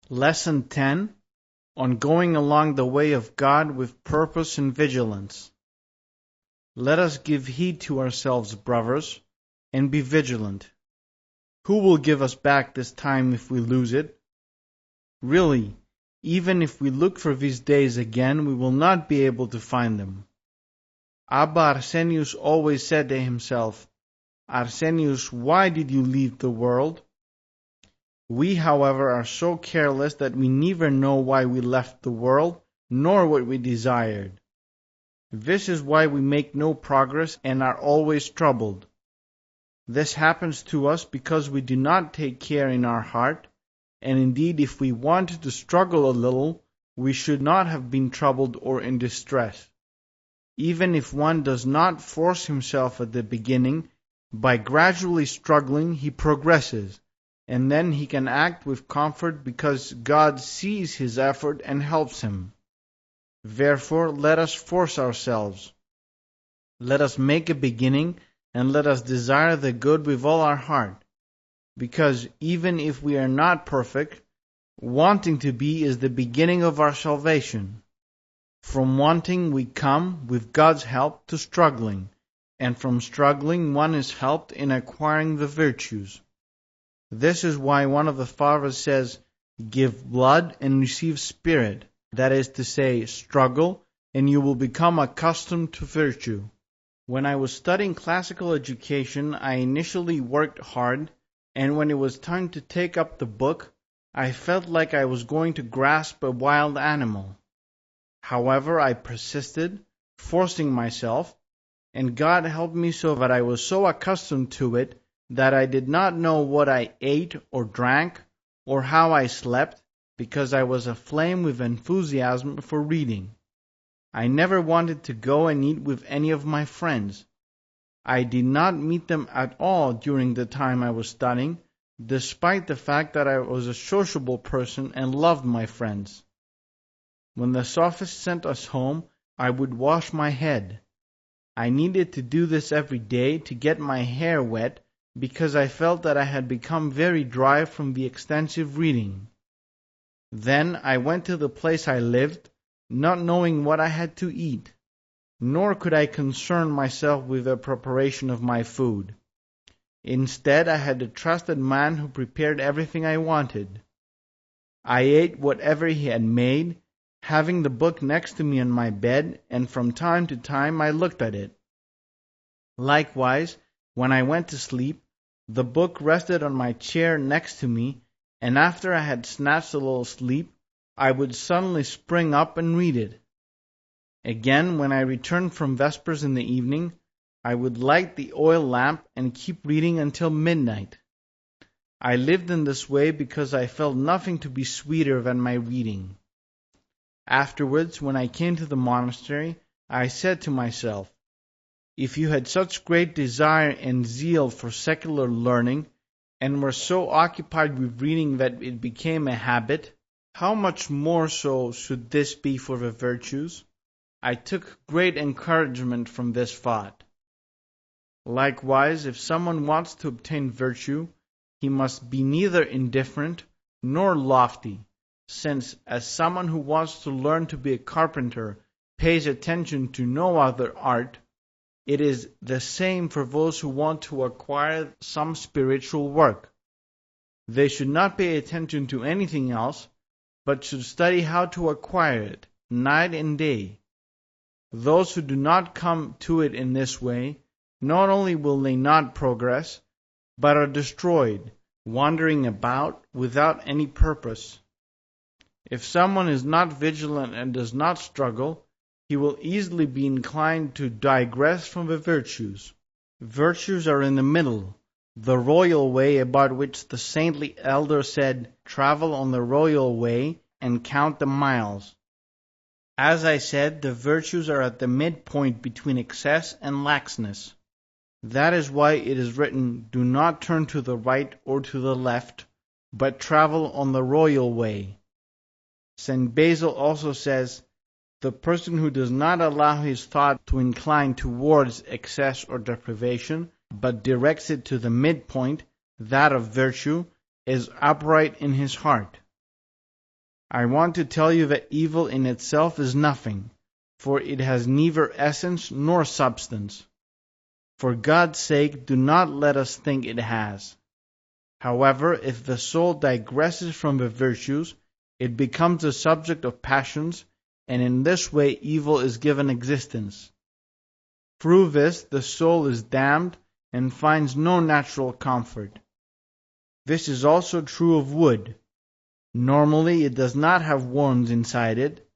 Lesson 10 on going along the way of God with purpose and vigilance. Let us give heed to ourselves, brothers, and be vigilant. Who will give us back this time if we lose it? Really, even if we look for these days again, we will not be able to find them. Abba Arsenius always said to himself, "Arsenius, why did you leave the world?" We, however, are so careless that we neither know why we left the world, nor what we desired. This is why we make no progress and are always troubled. This happens to us because we do not take care in our heart, and indeed if we wanted to struggle a little, we should not have been troubled or in distress. Even if one does not force himself at the beginning, by gradually struggling he progresses, and then he can act with comfort because God sees his effort and helps him. Therefore, let us force ourselves. Let us make a beginning, and let us desire the good with all our heart, because even if we are not perfect, wanting to be is the beginning of our salvation. From wanting we come, with God's help, to struggling, and from struggling one is helped in acquiring the virtues. This is why one of the fathers says, "Give blood and receive spirit," that is to say, struggle, and you will become accustomed to virtue. When I was studying classical education, I initially worked hard, and when it was time to take up the book, I felt like I was going to grasp a wild animal. However, I persisted, forcing myself, and God helped me so that I was so accustomed to it that I did not know what I ate or drank or how I slept, because I was aflame with enthusiasm for reading. I never wanted to go and eat with any of my friends. I did not meet them at all during the time I was studying, despite the fact that I was a sociable person and loved my friends. When the sophist sent us home, I would wash my head. I needed to do this every day to get my hair wet, because I felt that I had become very dry from the extensive reading. Then I went to the place I lived, not knowing what I had to eat, nor could I concern myself with the preparation of my food. Instead, I had a trusted man who prepared everything I wanted. I ate whatever he had made, having the book next to me on my bed, and from time to time I looked at it. Likewise, when I went to sleep, the book rested on my chair next to me, and after I had snatched a little sleep, I would suddenly spring up and read it. Again, when I returned from Vespers in the evening, I would light the oil lamp and keep reading until midnight. I lived in this way because I felt nothing to be sweeter than my reading. Afterwards, when I came to the monastery, I said to myself, "If you had such great desire and zeal for secular learning, and were so occupied with reading that it became a habit, how much more so should this be for the virtues?" I took great encouragement from this thought. Likewise, if someone wants to obtain virtue, he must be neither indifferent nor lofty, since, as someone who wants to learn to be a carpenter pays attention to no other art, it is the same for those who want to acquire some spiritual work. They should not pay attention to anything else, but should study how to acquire it, night and day. Those who do not come to it in this way, not only will they not progress, but are destroyed, wandering about without any purpose. If someone is not vigilant and does not struggle, he will easily be inclined to digress from the virtues. Virtues are in the middle, the royal way about which the saintly elder said, "Travel on the royal way and count the miles." As I said, the virtues are at the midpoint between excess and laxness. That is why it is written, "Do not turn to the right or to the left, but travel on the royal way." St. Basil also says, "The person who does not allow his thought to incline towards excess or deprivation, but directs it to the midpoint, that of virtue, is upright in his heart." I want to tell you that evil in itself is nothing, for it has neither essence nor substance. For God's sake, do not let us think it has. However, if the soul digresses from the virtues, it becomes the subject of passions, and in this way evil is given existence. Through this, the soul is damned and finds no natural comfort. This is also true of wood. Normally, it does not have worms inside it,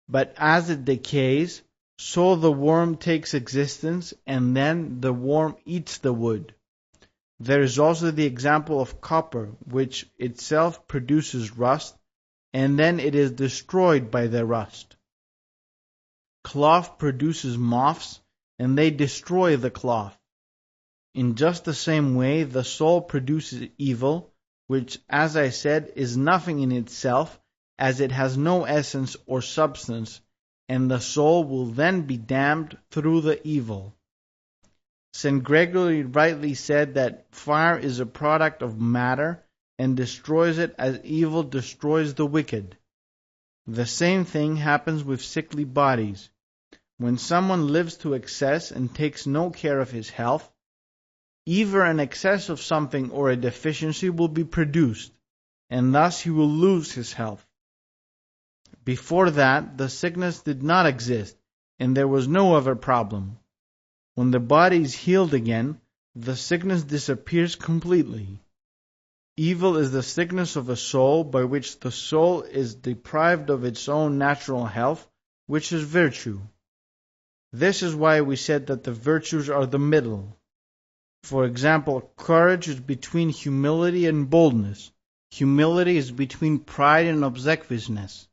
but as it decays, so the worm takes existence, and then the worm eats the wood. There is also the example of copper, which itself produces rust, and then it is destroyed by the rust. Cloth produces moths, and they destroy the cloth. In just the same way, the soul produces evil, which, as I said, is nothing in itself, as it has no essence or substance, and the soul will then be damned through the evil. St. Gregory rightly said that fire is a product of matter and destroys it as evil destroys the wicked. The same thing happens with sickly bodies. When someone lives to excess and takes no care of his health, either an excess of something or a deficiency will be produced, and thus he will lose his health. Before that, the sickness did not exist, and there was no other problem. When the body is healed again, the sickness disappears completely. Evil is the sickness of a soul by which the soul is deprived of its own natural health, which is virtue. This is why we said that the virtues are the middle. For example, courage is between humility and boldness. Humility is between pride and obsequiousness.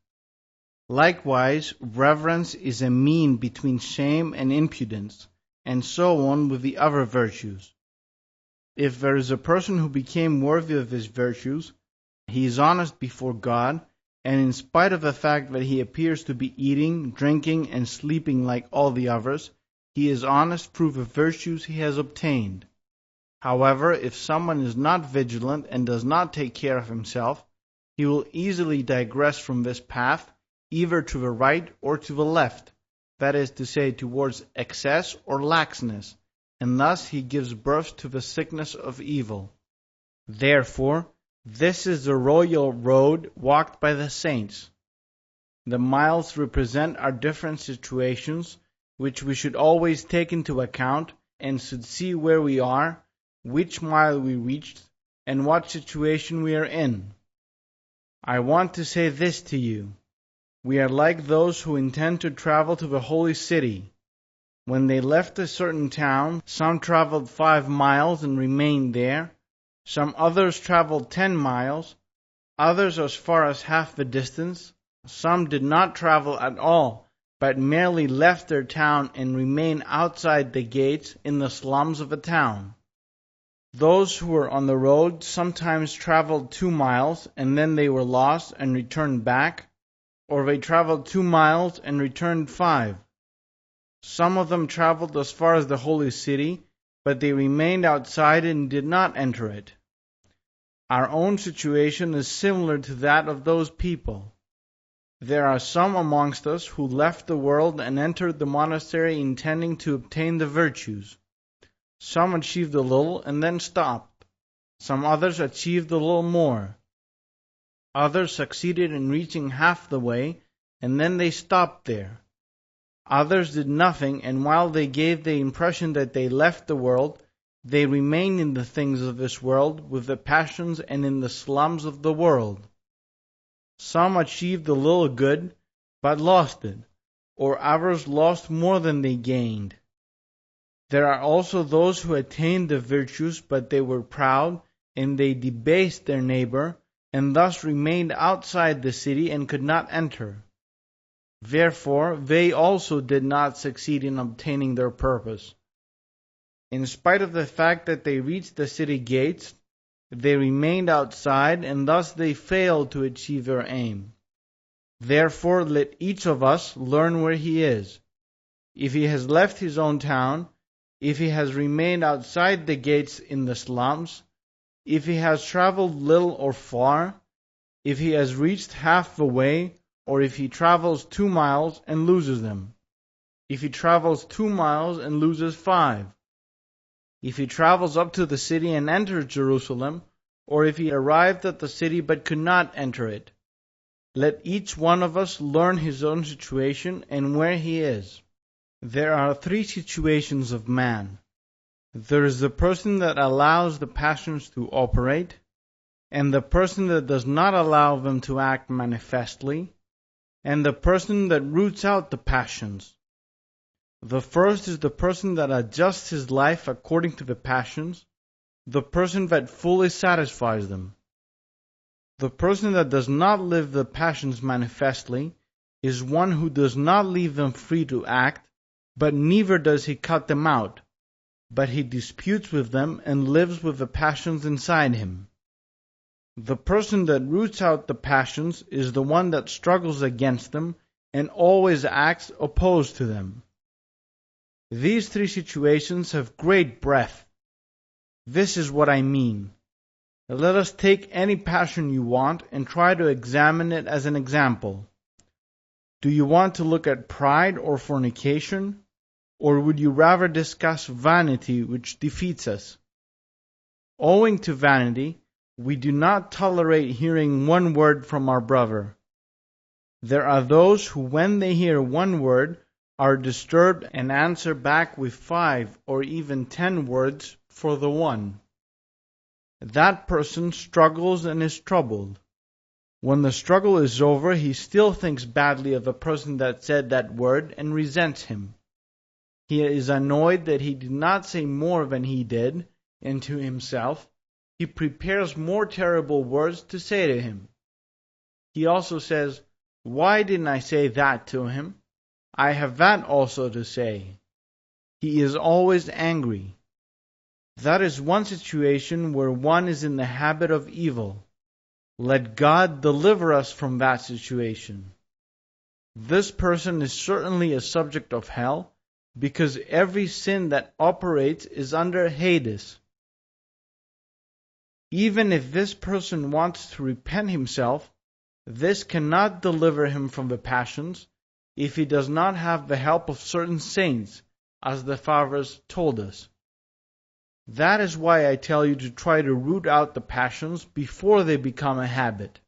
Likewise, reverence is a mean between shame and impudence, and so on with the other virtues. If there is a person who became worthy of his virtues, he is honest before God, and in spite of the fact that he appears to be eating, drinking, and sleeping like all the others, he is honest through the virtues he has obtained. However, if someone is not vigilant and does not take care of himself, he will easily digress from this path, either to the right or to the left, that is to say, towards excess or laxness, and thus he gives birth to the sickness of evil. Therefore, this is the royal road walked by the saints. The miles represent our different situations, which we should always take into account, and should see where we are, which mile we reached, and what situation we are in. I want to say this to you. We are like those who intend to travel to the holy city. When they left a certain town, some traveled 5 miles and remained there, some others traveled 10 miles, others as far as half the distance, some did not travel at all, but merely left their town and remained outside the gates in the slums of the town. Those who were on the road sometimes traveled 2 miles, and then they were lost and returned back, or they traveled 2 miles and returned 5. Some of them traveled as far as the holy city, but they remained outside and did not enter it. Our own situation is similar to that of those people. There are some amongst us who left the world and entered the monastery intending to obtain the virtues. Some achieved a little and then stopped. Some others achieved a little more. Others succeeded in reaching half the way, and then they stopped there. Others did nothing, and while they gave the impression that they left the world, they remained in the things of this world, with the passions and in the slums of the world. Some achieved a little good, but lost it, or others lost more than they gained. There are also those who attained the virtues, but they were proud, and they debased their neighbor, and thus remained outside the city and could not enter. Therefore, they also did not succeed in obtaining their purpose. In spite of the fact that they reached the city gates, they remained outside, and thus they failed to achieve their aim. Therefore, let each of us learn where he is. If he has left his own town, if he has remained outside the gates in the slums, if he has traveled little or far, if he has reached half the way, or if he travels 2 miles and loses them, if he travels 2 miles and loses 5, if he travels up to the city and enters Jerusalem, or if he arrived at the city but could not enter it. Let each one of us learn his own situation and where he is. There are 3 situations of man. There is the person that allows the passions to operate, and the person that does not allow them to act manifestly, and the person that roots out the passions. The first is the person that adjusts his life according to the passions, the person that fully satisfies them. The person that does not live the passions manifestly is one who does not leave them free to act, but neither does he cut them out, but he disputes with them and lives with the passions inside him. The person that roots out the passions is the one that struggles against them and always acts opposed to them. These 3 situations have great breadth. This is what I mean. Let us take any passion you want and try to examine it as an example. Do you want to look at pride or fornication, or would you rather discuss vanity which defeats us? Owing to vanity, we do not tolerate hearing one word from our brother. There are those who, when they hear one word, are disturbed and answer back with 5 or even 10 words for the one. That person struggles and is troubled. When the struggle is over, he still thinks badly of the person that said that word and resents him. He is annoyed that he did not say more than he did, and to himself, he prepares more terrible words to say to him. He also says, "Why didn't I say that to him? I have that also to say." He is always angry. That is one situation where one is in the habit of evil. Let God deliver us from that situation. This person is certainly a subject of hell, because every sin that operates is under Hades. Even if this person wants to repent himself, this cannot deliver him from the passions if he does not have the help of certain saints, as the fathers told us. That is why I tell you to try to root out the passions before they become a habit.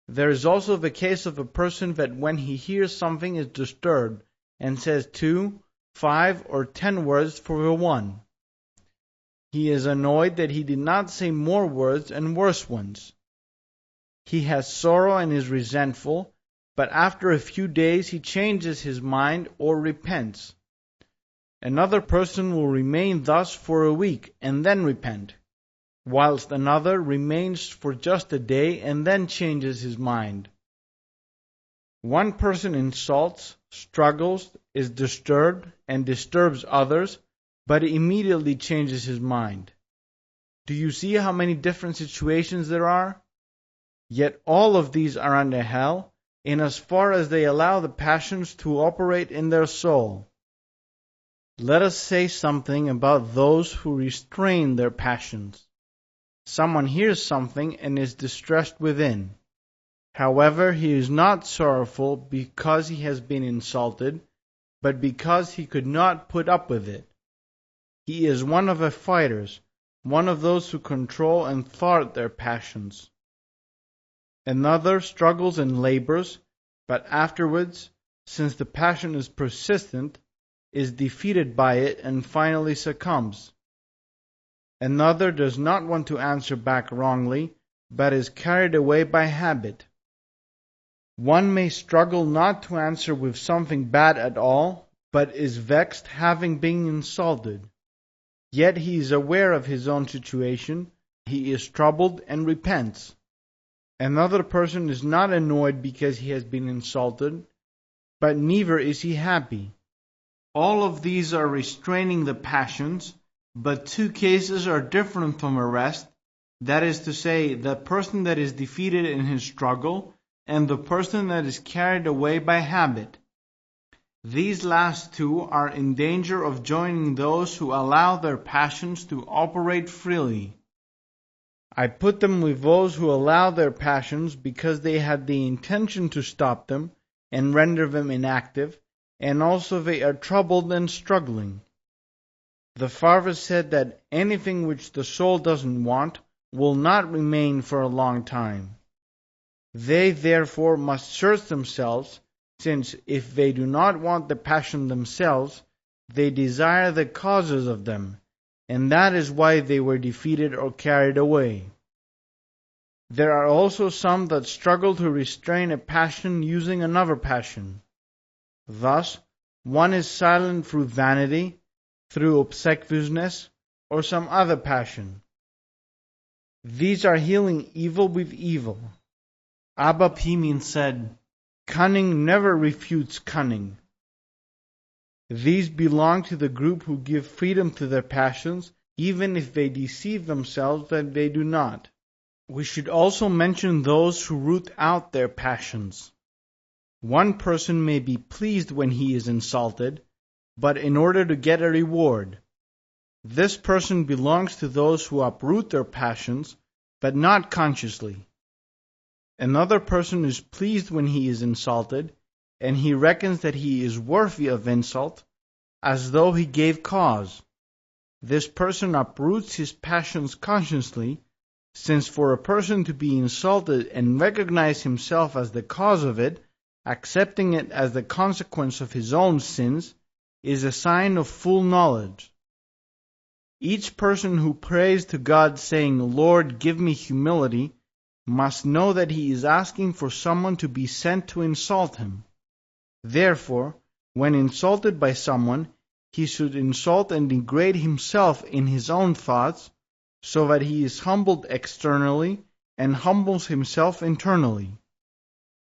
There is also the case of a person that when he hears something is disturbed and says 2, 5, or 10 words for the one. He is annoyed that he did not say more words and worse ones. He has sorrow and is resentful, but after a few days he changes his mind or repents. Another person will remain thus for a week and then repent, whilst another remains for just a day and then changes his mind. One person insults, struggles, is disturbed, and disturbs others, but immediately changes his mind. Do you see how many different situations there are? Yet all of these are under hell, in as far as they allow the passions to operate in their soul. Let us say something about those who restrain their passions. Someone hears something and is distressed within. However, he is not sorrowful because he has been insulted, but because he could not put up with it. He is one of the fighters, one of those who control and thwart their passions. Another struggles and labors, but afterwards, since the passion is persistent, is defeated by it and finally succumbs. Another does not want to answer back wrongly, but is carried away by habit. One may struggle not to answer with something bad at all, but is vexed having been insulted. Yet he is aware of his own situation, he is troubled and repents. Another person is not annoyed because he has been insulted, but neither is he happy. All of these are restraining the passions, but 2 cases are different from the rest, that is to say, the person that is defeated in his struggle, and the person that is carried away by habit. These last 2 are in danger of joining those who allow their passions to operate freely. I put them with those who allow their passions because they had the intention to stop them and render them inactive, and also they are troubled and struggling. The Father said that anything which the soul doesn't want will not remain for a long time. They therefore must search themselves, since if they do not want the passion themselves, they desire the causes of them, and that is why they were defeated or carried away. There are also some that struggle to restrain a passion using another passion. Thus, one is silent through vanity, through obsequiousness, or some other passion. These are healing evil with evil. Abba Pimin said, "Cunning never refutes cunning." These belong to the group who give freedom to their passions, even if they deceive themselves that they do not. We should also mention those who root out their passions. One person may be pleased when he is insulted, but in order to get a reward. This person belongs to those who uproot their passions, but not consciously. Another person is pleased when he is insulted, and he reckons that he is worthy of insult, as though he gave cause. This person uproots his passions consciously, since for a person to be insulted and recognize himself as the cause of it, accepting it as the consequence of his own sins, is a sign of full knowledge. Each person who prays to God saying, "Lord, give me humility," must know that he is asking for someone to be sent to insult him. Therefore, when insulted by someone, he should insult and degrade himself in his own thoughts, so that he is humbled externally and humbles himself internally.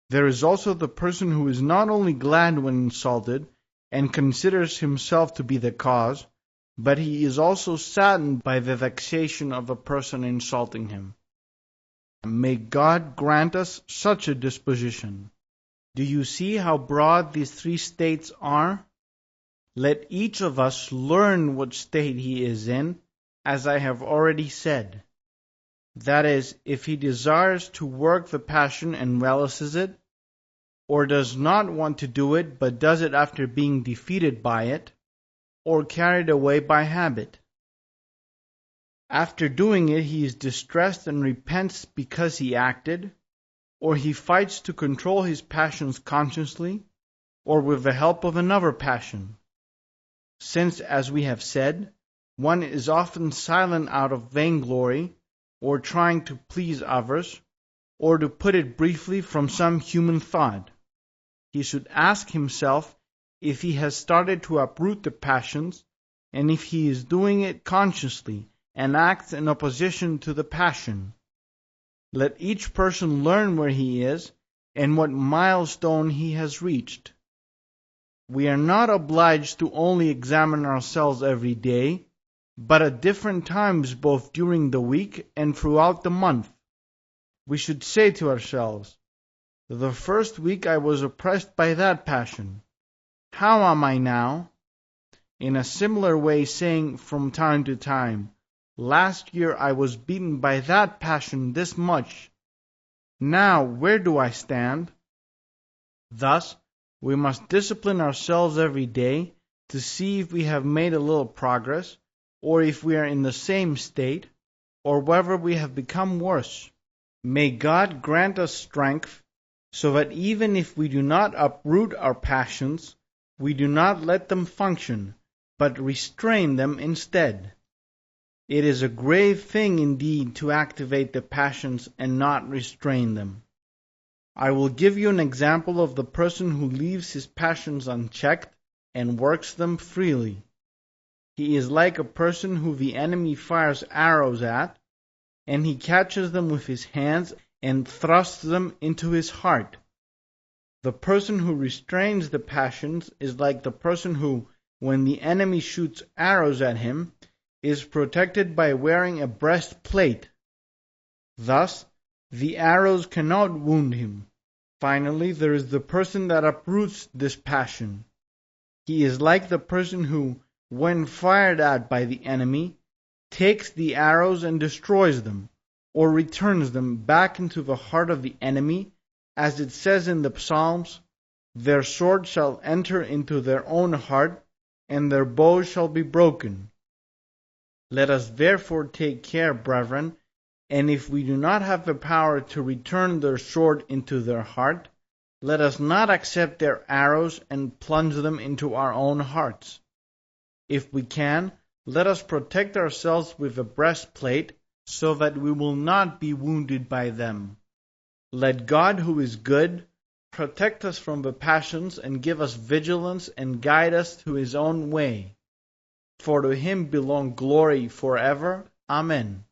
There is also the person who is not only glad when insulted, and considers himself to be the cause, but he is also saddened by the vexation of a person insulting him. May God grant us such a disposition. Do you see how broad these three states are? Let each of us learn what state he is in, as I have already said. That is, if he desires to work the passion and relishes it, or does not want to do it but does it after being defeated by it, or carried away by habit. After doing it he is distressed and repents because he acted, or he fights to control his passions consciously, or with the help of another passion. Since, as we have said, one is often silent out of vainglory, or trying to please others, or to put it briefly from some human thought. He should ask himself if he has started to uproot the passions, and if he is doing it consciously and acts in opposition to the passion. Let each person learn where he is and what milestone he has reached. We are not obliged to only examine ourselves every day, but at different times both during the week and throughout the month. We should say to ourselves, "The first week I was oppressed by that passion. How am I now?" In a similar way saying from time to time, "Last year I was beaten by that passion this much. Now where do I stand?" Thus, we must discipline ourselves every day to see if we have made a little progress, or if we are in the same state, or whether we have become worse. May God grant us strength, so that even if we do not uproot our passions, we do not let them function, but restrain them instead. It is a grave thing indeed to activate the passions and not restrain them. I will give you an example of the person who leaves his passions unchecked and works them freely. He is like a person who the enemy fires arrows at, and he catches them with his hands and thrusts them into his heart. The person who restrains the passions is like the person who, when the enemy shoots arrows at him, is protected by wearing a breastplate. Thus, the arrows cannot wound him. Finally, there is the person that uproots this passion. He is like the person who, when fired at by the enemy, takes the arrows and destroys them, or returns them back into the heart of the enemy, as it says in the Psalms, "Their sword shall enter into their own heart, and their bows shall be broken." Let us therefore take care, brethren, and if we do not have the power to return their sword into their heart, let us not accept their arrows and plunge them into our own hearts. If we can, let us protect ourselves with a breastplate, so that we will not be wounded by them. Let God, who is good, protect us from the passions and give us vigilance and guide us to his own way. For to him belong glory forever. Amen.